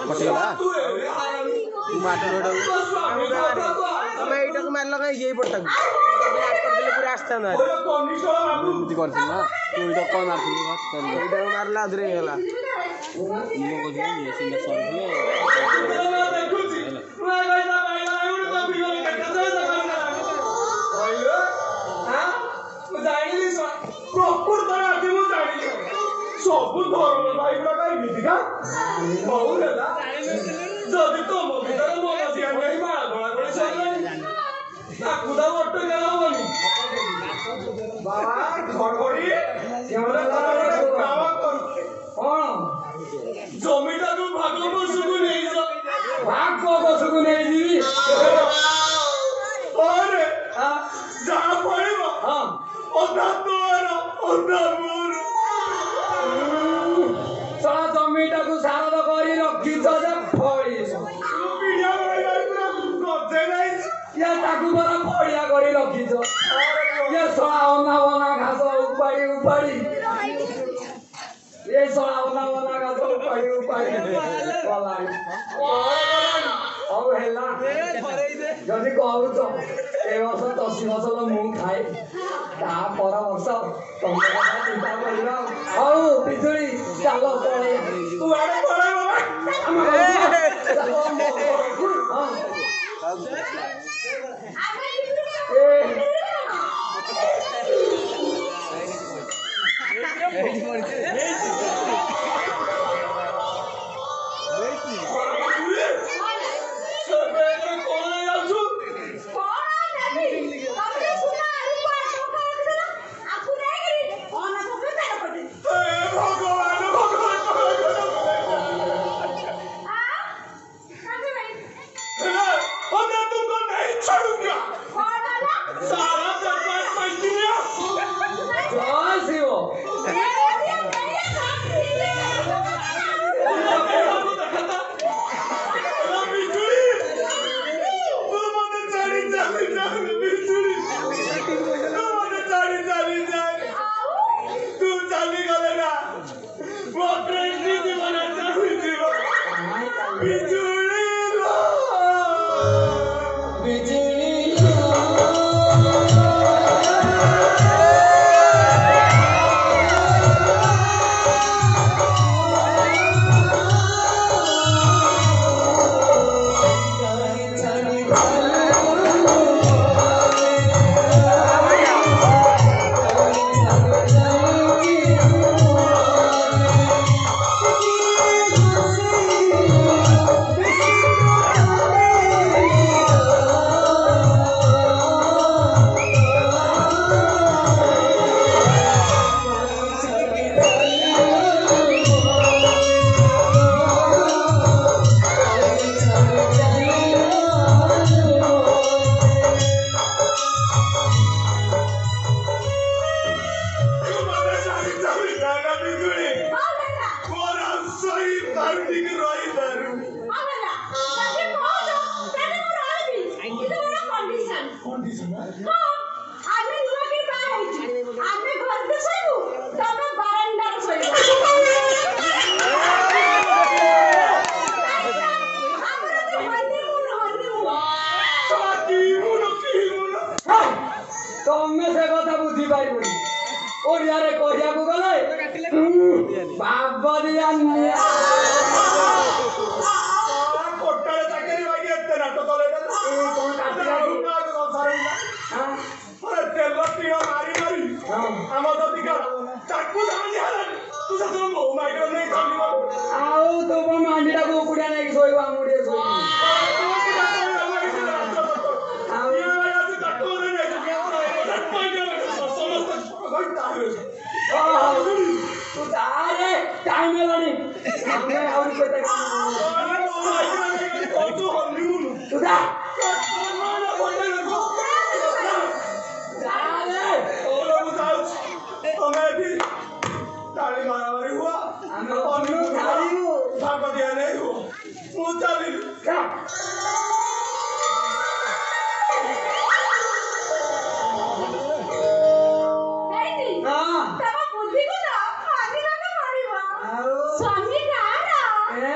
पटेला तमें यहीटा को मारल कहीं यही पड़ता पूरा आस्था ना एमती कर ना तू ये कौन मार मारला अधरे गला सब धर्म भाई गुड़ा का बहुत है जदि तुम भर मन सी नहीं बाड़ा धड़ा कर बट गलानी बाबा घड़घड़ी जमीटा को भाग बसुक नहीं भाग बसुक नहीं जी अरे जहाँ पड़े अधा तोर अधा मोर सारा जमीटा को सारा करी रखी जे फड़ी या ताकू बरा फड़िया करी रखी ये सड़ा ओना ओना घास उपाड़ी उपाड़ी ये सड़ा ओना ओना घास उपाड़ी उपाड़ी अब हेला जदि कहूच ए वर्ष 10 वर्ष मु खाए ता पर वर्ष तुम चिंता करबा हौ बिजुली चलो पळे तू आडे पळे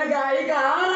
गाई का